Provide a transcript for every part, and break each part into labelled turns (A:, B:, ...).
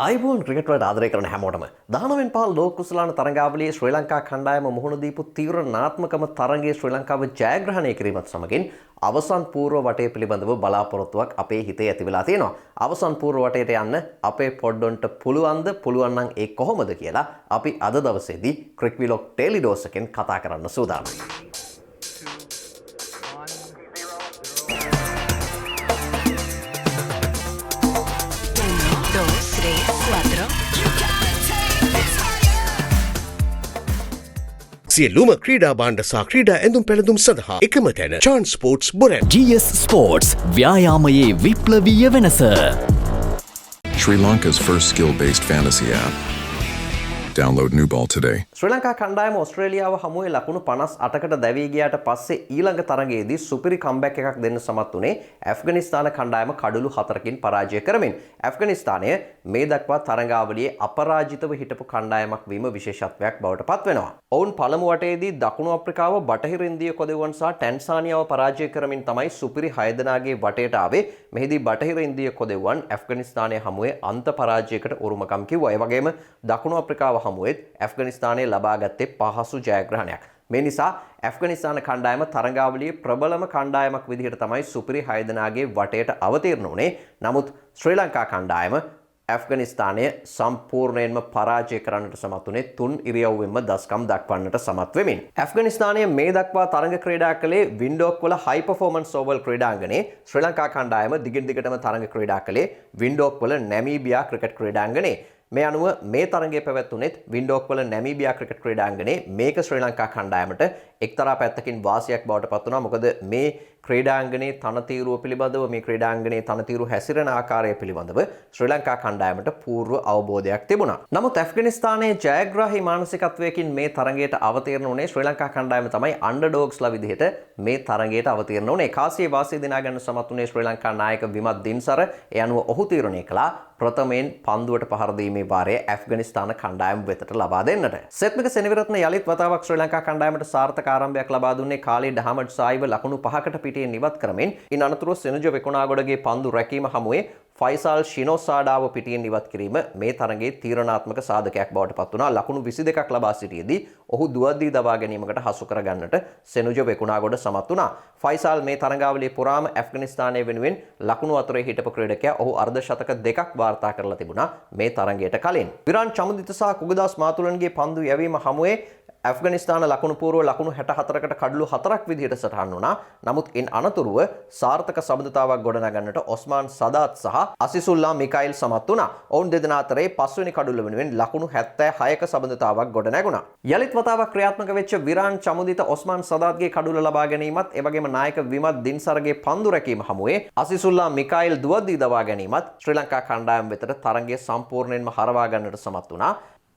A: අයිබෝන් ක්‍රිකට් වලට ආදරය කරන හැමෝටම 19 පහළ ලෝක කුසලාන තරඟාවලියේ ශ්‍රී ලංකා කණ්ඩායම මුහුණ දීපු තීව්‍රනාත්මකම තරගයේ ශ්‍රී ලංකාව ජයග්‍රහණය කිරීමත් සමගින් අවසන් පූර්ව වටය පිළිබඳව බලාපොරොත්තුවක් අපේ හිතේ ඇති වෙලා තියෙනවා. අවසන් පූර්ව වටයට යන්න අපේ පොඩ්ඩොන්ට පුළුවන්ද? පුළුවන් නම් ඒ කොහොමද කියලා අපි අද දවසේදී ක්‍රික් විලොග් ටෙලි ඩෝස් එකෙන් කතා කරන්න සූදානම්යි.
B: සියලුම ක්‍රීඩා භාණ්ඩ සහ ක්‍රීඩා ඇඳුම් පැළඳුම් සඳහා එකම තැන චාන්ස් ස්පෝර්ට්ස් බොරැන්.
C: GS Sports ව්‍යායාමයේ විප්ලවීය වෙනස.
D: Sri Lanka's first skill-based fantasy app. Download New Ball today.
A: ශ්‍රී ලංකා කණ්ඩායම ඕස්ට්‍රේලියාව හමුවේ ලකුණු 58කට දැවී ගියාට පස්සේ ඊළඟ තරගයේදී සුපිරි කම්බැක් එකක් දෙන්න සමත් වුණේ ඇෆ්ගනිස්තාන කණ්ඩායම කඩලු 4කින් පරාජය කරමින්. ඇෆ්ගනිස්තානය මේ දක්වා තරගාවලියේ අපරාජිතව හිටපු කණ්ඩායමක් වීම විශේෂත්වයක් බවට පත් වෙනවා. ඔවුන් පළමු වටයේදී දකුණු අප්‍රිකාව, බටහිර ඉන්දිය කොදෙවුවන් සහ ටැන්සානියාව පරාජය කරමින් තමයි සුපිරි 6 දෙනාගේ වටයට ආවේ. මෙහිදී බටහිර ඉන්දිය කොදෙවුවන් ඇෆ්ගනිස්තානයේ හමුවේ අන්ත පරාජයකට උරුමකම් කිව්වා. ඒ වගේම දකුණු අප්‍රිකාව හමුවෙත් ඇෆ්ගනිස්තානයේ ලබාගත්තේ පහසු ජයග්‍රහණයක්. මේ නිසා ඇෆ්ගනිස්තාන කණ්ඩායම තරගාවලියේ ප්‍රබලම කණ්ඩායමක් විදිහට තමයි සුපිරි 6 දෙනාගේ වටයට අවතීර්ණ වුණේ. නමුත් ශ්‍රී ලංකා කණ්ඩායම ඇෆ්ගනිස්තානය සම්පූර්ණයෙන්ම පරාජය කරන්නට සමත් වුණේ 3 ඉරියව්වෙන්ම දස්කම් දක්වන්නට සමත් වෙමින්. ඇෆ්ගනිස්තානය මේ දක්වා තරග ක්‍රීඩා කළේ වින්ඩෝක් වල හයි පර්ෆෝමන්ස් ඕවල් ක්‍රීඩාංගණේ. ශ්‍රී ලංකා කණ්ඩායම දිගින් දිගටම තරග ක්‍රීඩා කළේ වින්ඩෝක් වල නැමීබියා ක්‍රිකට් ක්‍රීඩාංගණේ. මේ අනුව මේ තරගයේ පැවැත්වුණෙත් වින්ඩෝක් වල නැමීබියා ක්‍රිකට් ක්‍රීඩාංගණේ. මේක ශ්‍රී ලංකා කණ්ඩායමට එක්තරා පැත්තකින් වාසියක් බවට පත් වුණා. මොකද මේ ක්‍රීඩාංගණයේ තනතිරුව පිළිබඳව, මේ ක්‍රීඩාංගණයේ තනතිරු හැසිරෙන ආකාරය පිළිබඳව ශ්‍රී ලංකා කණ්ඩායමට පූර්ව අවබෝධයක් තිබුණා. නමුත් ඇෆ්ගනිස්තානයේ ජයග්‍රාහී මානසිකත්වයකින් මේ තරගයට අවතීර්ණ වුණේ ශ්‍රී ලංකා කණ්ඩායම තමයි අන්ඩර්ඩොග්ස්ලා විදිහට මේ තරගයට අවතීර්ණ වුණේ. කාසියේ වාසිය දිනා ගන්න සමත් වුණේ ශ්‍රී ලංකා නායක විමත් දින්සර. ඒ අනුව ඔහු තීරණය කළා ප්‍රථමයෙන් පන්දුවට පහර දීමේ වාරය ඇෆ්ගනිස්තාන කණ්ඩායම වෙතට ලබා දෙන්නට. සෙත්මික සෙනවිරත්න යලිත් වතාවක් ශ්‍රී ලංකා කණ්ඩායමට සාර්ථක ආරම්භයක් ලබා දුන්නේ කාලීඩ් අහමඩ් සායිව ලකුණු 5කට පිටින් ඉවත් කරමින්. ඉන් අනතුරුව සෙනුජ වෙකුණාගොඩගේ පන්දු රැකීම හමුවේ ෆයිසල් ශිනෝසාඩාව පිටියෙන් ඉවත් කිරීම මේ තරගයේ තීරණාත්මක සාධකයක් බවට පත් වුණා. ලකුණු 22ක් ලබා සිටියේදී ඔහු දුවද්දී දබා ගැනීමකට හසු කර ගන්නට සෙනුජ වෙකුණාගොඩ සමත් වුණා. ෆයිසල් මේ තරගාවලියේ පුරාම ඇෆ්ගනිස්තානයේ වෙනුවෙන් ලකුණු අතරේ හිටපු ක්‍රීඩකයා. ඔහු අර්ධ ශතක දෙකක් වාර්තා කරලා තිබුණා මේ තරගයට කලින්. විරාන් චමුදිත සහ කුගදාස් මාතුලන්ගේ පන්දු යැවීම හමුවේ ඇෆ්ගනිස්තාන ලකුණු පූර්ව ලකුණු 64කට කඩලු 4ක් විදිහට සටහන් වුණා. නමුත් ඉන් අනතුරුව සාර්ථක සබඳතාවක් ගොඩනගන්නට ඔස්මාන් සදාත් සහ අසිසුල්ලා මිකයිල් සමත් වුණා. ඔවුන් දෙදෙනා අතරේ 5 වෙනි කඩුල්ල වෙනුවෙන් ලකුණු 76ක සබඳතාවක් ගොඩනැගුණා. යලිත් වතාවක් ක්‍රියාත්මක වෙච්ච විරාන් චමුදිත ඔස්මාන් සදාත්ගේ කඩුල්ල ලබා ගැනීමත්, එවැගේම නායක විමත් දින්සරගේ පන්දු රැකීම හමුවේ අසිසුල්ලා මිකයිල් දුවද්දී දබා ගැනීමත් ශ්‍රී ලංකා කණ්ඩායම වෙතට තරගය සම්පූර්ණයෙන්ම හරවා ගන්නට සමත් වුණා.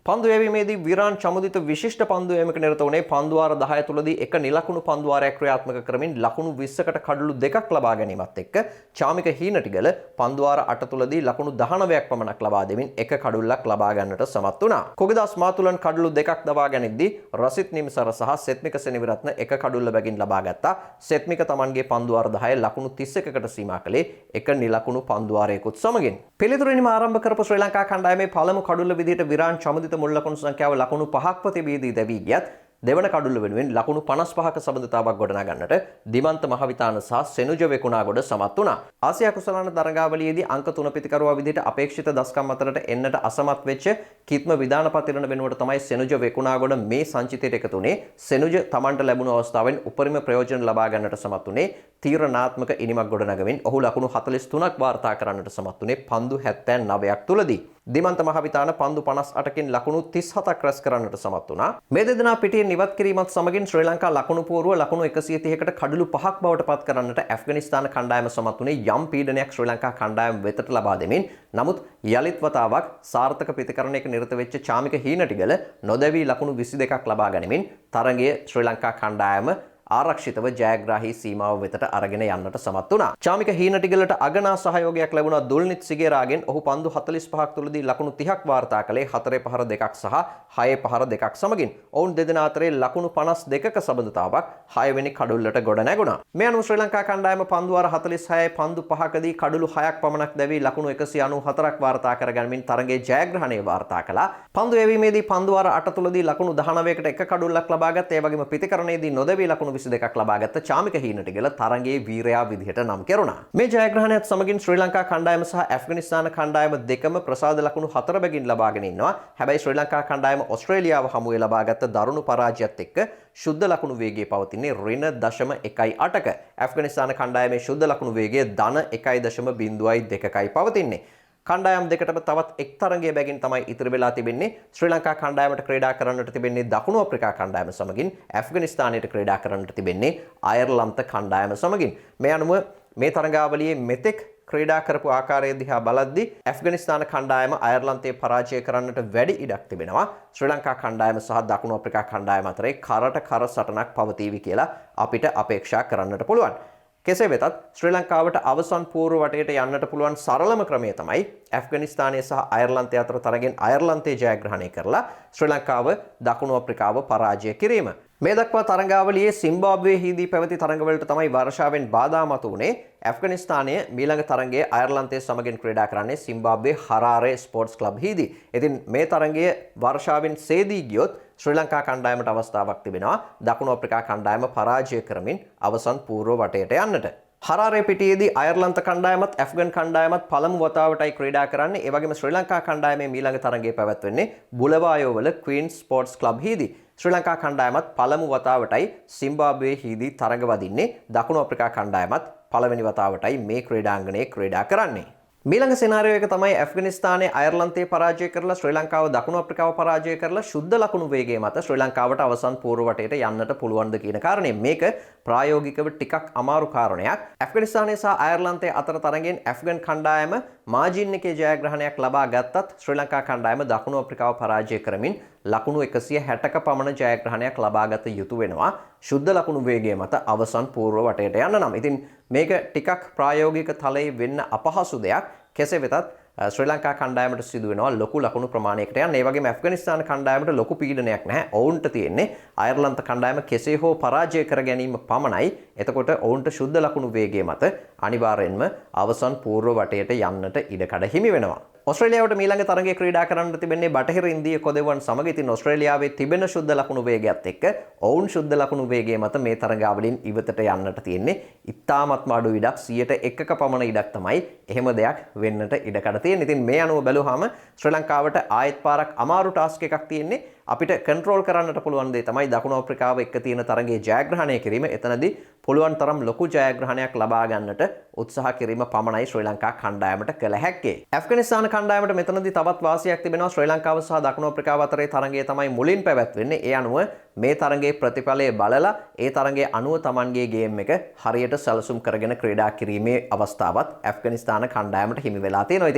A: පන්දු යැවීමේදී විරාන් චමුදිත විශිෂ්ට පන්දු යැවීමක නිරත වුණේ පන්දු වාර 10 තුලදී එක නිලකුණු පන්දු වාරයක් ක්‍රියාත්මක කරමින් ලකුණු 20කට කඩලු 2ක් ලබා ගැනීමත් එක්ක චාමික හීනටිගල පන්දු වාර 8 තුලදී ලකුණු 19ක් පමණක් ලබා දෙමින් එක කඩුල්ලක් ලබා ගන්නට සමත් වුණා. කොගදාස් මාතුලන් කඩලු 2ක් දබා ගැනීමදී රසිත් නිම්සර සහ සෙත්මික සෙනවිරත්න එක කඩුල්ල බැගින් ලබා ගත්තා. සෙත්මික තමන්ගේ පන්දු වාර 10 ලකුණු 31කට සීමා කළේ එක නිලකුණු පන්දු වාරයකුත් සමගින්. පිළිතුරින්ම ආරම්භ කරපු ශ්‍රී ලංකා කණ්ඩායමේ පළමු කඩුල්ල විදිහට විරාන් චමුදිත මුල් ලකුණු සංඛ්‍යාව ලකුණු 5ක් ප්‍රතිවේදී දැවී ගියත් දෙවන කඩුල්ල වෙනුවෙන් ලකුණු 55ක සබඳතාවක් ගොඩනගන්නට දිමන්ත මහවිතාන සහ සෙනුජ වෙකුණාගොඩ සමත් වුණා. ආසියා කුසලාන තරගාවලියේදී අංක 3 පිතිකරුවා විදිහට අපේක්ෂිත දස්කම් අතරට එන්නට අසමත් වෙච්ච කිත්ම විධානපතිරණ වෙනුවට තමයි සෙනුජ වෙකුණාගොඩ මේ සංචිතයට එකතු වුණේ. සෙනුජ තමන්ට ලැබුණු අවස්ථාවෙන් උපරිම ප්‍රයෝජන ලබා ගන්නට සමත් වුණේ. තීරණාත්මක ඉනිමක් ගොඩනගමින් ඔහු ලකුණු 43ක් වාර්තා කරන්නට සමත් වුණේ පන්දු 79ක් තුලදී. දිමන්ත මහවිතාන පන්දු 58කින් ලකුණු 37ක් රැස් කරන්නට සමත් වුණා. මේ දෙදෙනා පිටියෙන් ඉවත් කිරීමත් සමගින් ශ්‍රී ලංකා ලකුණු පූර්ව ලකුණු 130කට කඩලු 5ක් බවට පත් කරන්නට ඇෆ්ගනිස්තාන කණ්ඩායම සමත් වුණේ යම් පීඩනයක් ශ්‍රී ලංකා කණ්ඩායම වෙතට ලබා දෙමින්. නමුත් යලිත් වතාවක් සාර්ථක ප්‍රතිකරණයක නිරත වෙච්ච චාමික හීනටිගල නොදැවී ලකුණු 22ක් ලබා ගැනීමෙන් තරගයේ ශ්‍රී ලංකා කණ්ඩායම ආරක්ෂිතව ජයග්‍රාහී සීමාව වෙතට අරගෙන යන්නට සමත් වුණා. චාමික හීනටිගලට අගනා සහයෝගයක් ලැබුණා දුල්නිත් සිගේරාගෙන්. ඔහු පන්දු 45ක් තුලදී ලකුණු 30ක් වාර්තා කළේ 4 පහර 2ක් සහ 6 පහර 2ක් සමගින්. ඔවුන් දෙදෙනා අතරේ ලකුණු 52ක සබඳතාවක් 6 වෙනි කඩුල්ලට ගොඩ නැගුණා. මේ අනුව ශ්‍රී ලංකා කණ්ඩායම පන්දු වාර 46 පන්දු 5කදී කඩුළු 6ක් පමණක් දැවී ලකුණු 194ක් වාර්තා කරගනිමින් තරගයේ ජයග්‍රහණය වාර්තා කළා. පන්දු යැවීමේදී පන්දු වාර 8 තුලදී ලකුණු 19කට එක කඩුල්ලක් ලබාගත්. ඒ වගේම පිතිකරණයේදී නොදැවී ලකුණු 22ක් ලබාගත් චාමික හීනටිගල තරගයේ වීරයා විදිහට නම් කෙරුණා. මේ ජයග්‍රහණයත් සමගින් ශ්‍රී ලංකා කණ්ඩායම සහ ඇෆ්ගනිස්තාන කණ්ඩායම දෙකම ප්‍රසාද ලකුණු 4 බැගින් ලබාගෙන ඉන්නවා. හැබැයි ශ්‍රී ලංකා කණ්ඩායම ඕස්ට්‍රේලියාව හමුවේ ලබාගත් දරුණු පරාජයත් එක්ක ශුද්ධ ලකුණු වේගයේ පවතින්නේ ඍණ 0.18ක. ඇෆ්ගනිස්තාන කණ්ඩායමේ ශුද්ධ ලකුණු වේගය ධන 1.02කයි පවතින්නේ. කණ්ඩායම් දෙකටම තවත් එක් තරගයේ බැගින් තමයි ඉතිරි වෙලා තිබෙන්නේ. ශ්‍රී ලංකා කණ්ඩායමට ක්‍රීඩා කරන්නට තිබෙන්නේ දකුණු අප්‍රිකා කණ්ඩායම සමගින්. ඇෆ්ගනිස්තානයට ක්‍රීඩා කරන්නට තිබෙන්නේ අයර්ලන්ත කණ්ඩායම සමගින්. මේ අනුව මේ තරගාවලියේ මෙතෙක් ක්‍රීඩා කරපු ආකාරය දිහා බලද්දී ඇෆ්ගනිස්තාන කණ්ඩායම අයර්ලන්තයේ පරාජය කරන්නට වැඩි ඉඩක් තිබෙනවා. ශ්‍රී ලංකා කණ්ඩායම සහ දකුණු අප්‍රිකා කණ්ඩායම අතරේ කරට කර සටනක් පවතීවි කියලා අපිට අපේක්ෂා කරන්නට පුළුවන්. කෙසේ වෙතත් ශ්‍රී ලංකාවට අවසන් පූර්ව වටේට යන්නට පුළුවන් සරලම ක්‍රමය තමයි ඇෆ්ගනිස්තානය සහ අයර්ලන්තය අතර තරගෙන් අයර්ලන්තය ජයග්‍රහණය කරලා ශ්‍රී ලංකාව දකුණු අප්‍රිකාව පරාජය කිරීම. මේ දක්වා තරගාවලියේ සිම්බාබ්වේහිදී පැවති තරගවලට තමයි වර්ෂාවෙන් බාධා මතු වුණේ. ඇෆ්ගනිස්තානය මීළඟ තරගයේ අයර්ලන්තය සමගින් ක්‍රීඩා කරන්නේ සිම්බාබ්වේ හරාරේ ස්පෝර්ට්ස් ක්ලබ් හිදී. ඉතින් මේ තරගය වර්ෂාවෙන් සේදී ගියොත් ශ්‍රී ලංකා කණ්ඩායමට අවස්ථාවක් තිබෙනවා දකුණු අප්‍රිකා කණ්ඩායම පරාජය කරමින් අවසන් පූර්ව වටයට යන්නට. හරාරේ පිටියේදී අයර්ලන්ත කණ්ඩායමත් ඇෆ්ගන් කණ්ඩායමත් පළමු වතාවටයි ක්‍රීඩා කරන්නේ. ඒ වගේම ශ්‍රී ලංකා කණ්ඩායමේ මීළඟ තරගය පැවැත්වෙන්නේ බුලවායෝවල ක්වීන්ස් ස්පෝර්ට්ස් ක්ලබ් හිදී. ශ්‍රී ලංකා කණ්ඩායමත් පළමු වතාවටයි සිම්බාබ්වේ හිදී තරග වදින්නේ. දකුණු අප්‍රිකා කණ්ඩායමත් පළවෙනි වතාවටයි මේ ක්‍රීඩාංගණයේ ක්‍රීඩා කරන්නේ. මීළඟ සෙනාරියෝ එක තමයි ඇෆ්ගනිස්තානයේ අයර්ලන්තය පරාජය කරලා ශ්‍රී ලංකාව දකුණු අප්‍රිකාව පරාජය කරලා ශුද්ධ ලකුණු වේගය මත ශ්‍රී ලංකාවට අවසන් පූර්ව වටේට යන්නට පුළුවන්ද කියන කාරණේ. මේක ප්‍රායෝගිකව ටිකක් අමාරු කාරණයක්. ඇෆ්ගනිස්තානය සහ අයර්ලන්තය අතර තරගෙන් ඇෆ්ගන් කණ්ඩායම මාජින් එකේ ජයග්‍රහණයක් ලබා ගත්තත් ශ්‍රී ලංකා කණ්ඩායම දකුණු අප්‍රිකාව පරාජය කරමින් ලකුණු 160ක පමණ ජයග්‍රහණයක් ලබාගත යුතු වෙනවා ශුද්ධ ලකුණු වේගය මත අවසන් පූර්ව වටේට යන්න නම්. ඉතින් මේක ටිකක් ප්‍රායෝගික තලයේ වෙන්න අපහසු දෙයක්. කෙසේ වෙතත් ශ්‍රී ලංකා කණ්ඩායමට සිදු වෙනවා ලොකු ලකුණු ප්‍රමාණයකට යන්න. ඒ වගේම ඇෆ්ගනිස්තාන කණ්ඩායමට ලොකු පීඩනයක් නැහැ. ඔවුන්ට තියෙන්නේ අයර්ලන්ත කණ්ඩායම කෙසේ හෝ පරාජය කර ගැනීම පමණයි. එතකොට ඔවුන්ට ශුද්ධ ලකුණු වේගය මත අනිවාර්යෙන්ම අවසන් පූර්ව වටයට යන්නට ඉඩකඩ හිමි වෙනවා. ඔස්ට්‍රේලියාවට මීළඟ තරගයේ ක්‍රීඩා කරන්න තිබෙන්නේ බටහිර ඉන්දිය කොදෙවන් සමග. ඉතින් ඔස්ට්‍රේලියාවේ තිබෙන ශුද්ධ ලකුණු වේගයත් එක්ක ඔවුන් ශුද්ධ ලකුණු වේගය මත මේ තරගාවලින් ඉවතට යන්නට තියෙන්නේ. ඉතාමත්ම අඩු ඉඩක් 101ක පමණ ඉඩක් තමයි එහෙම දෙයක් වෙන්නට ඉඩකඩ තියෙන්නේ. ඉතින් මේ අනුව බැලුවාම ශ්‍රී ලංකාවට ආයෙත් පාරක් අමාරු ටාස්ක් එකක් තියෙන්නේ. අපිට කන්ට්‍රෝල් කරන්නට පුළුවන් දේ තමයි දකුණු අප්‍රිකාව එක්ක තියෙන තරගයේ ජයග්‍රහණය කිරීම. එතනදී පුළුවන් තරම් ලොකු ජයග්‍රහණයක් ලබා ගන්නට උත්සාහ කිරීම පමණයි ශ්‍රී ලංකා කණ්ඩායමට කළ හැක්කේ. ඇෆ්ගනිස්තාන කණ්ඩායමට මෙතනදී තවත් වාසියක් තිබෙනවා. ශ්‍රී ලංකාව සහ දකුණු අප්‍රිකාව අතරේ තරගය තමයි මුලින් පැවැත්වෙන්නේ. ඒ අනුව මේ තරගයේ ප්‍රතිඵලය බලලා ඒ තරගයේ අනුව Tamanගේ ගේම් එක හරියට සැලසුම් කරගෙන ක්‍රීඩා කිරීමේ අවස්ථාවත් ඇෆ්ගනිස්තාන කණ්ඩායමට හිමි වෙලා තියෙනවා.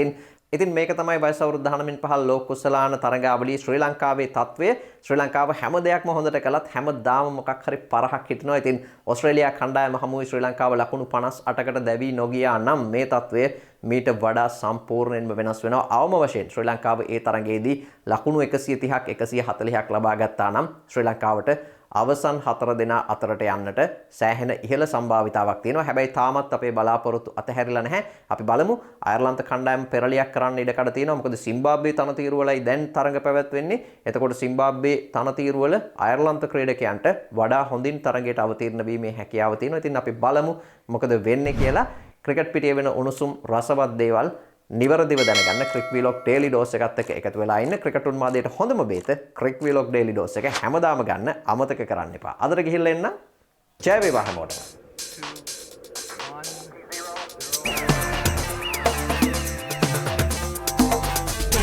A: ඉතින් මේක තමයි වයස අවුරුදු 19 15 ලෝක කුසලාන තරගාවලියේ ශ්‍රී ලංකාවේ තත්වය. ශ්‍රී ලංකාව හැම දෙයක්ම හොඳට කළත් හැමදාම මොකක් හරි පරහක් හිටිනවා. ඉතින් ඕස්ට්‍රේලියා කණ්ඩායම හමුවේ ශ්‍රී ලංකාව ලකුණු 58කට දැවී නොගියා නම් මේ තත්වය මීට වඩා සම්පූර්ණයෙන්ම වෙනස් වෙනවා. අවම වශයෙන් ශ්‍රී ලංකාව ඒ තරගයේදී ලකුණු 130ක් 140ක් ලබා ගත්තා නම් ශ්‍රී ලංකාවට අවසන් 4 දෙනා අතරට යන්නට සෑහෙන ඉහළ සම්භාවිතාවක් තියෙනවා. හැබැයි තාමත් අපේ බලාපොරොත්තු අතහැරිලා නැහැ. අපි බලමු අයර්ලන්ත කණ්ඩායම පෙරලියක් කරන්න ඉඩකඩ තියෙනවා. මොකද සිම්බාබ්වේ තනතිරු වලයි දැන් තරඟ පැවැත්වෙන්නේ. එතකොට සිම්බාබ්වේ තනතිරු වල අයර්ලන්ත ක්‍රීඩකයන්ට වඩා හොඳින් තරඟයට අවතීර්ණ වීමේ හැකියාව තියෙනවා. ඉතින් අපි බලමු මොකද වෙන්නේ කියලා. ක්‍රිකට් පිටියේ වෙන උණුසුම් රසවත් දේවල් නිවැරදිව දැනගන්න ක්‍රික් වීලොග් ඩේලි ඩෝස් එකත් එක්ක එකතු වෙලා ඉන්න. ක්‍රිකට් උන්මාදයට හොඳම බේත ක්‍රික් වීලොග් ඩේලි ඩෝස් එක හැමදාම ගන්න අමතක කරන්න එපා. අදට ගිහිල්ලා එන්න. ජය වේවා හැමෝටම.
E: 1,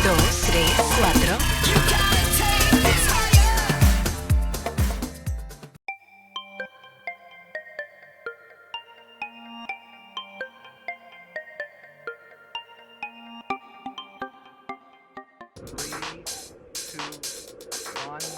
E: 2, 3, 4.
F: Three, two, one.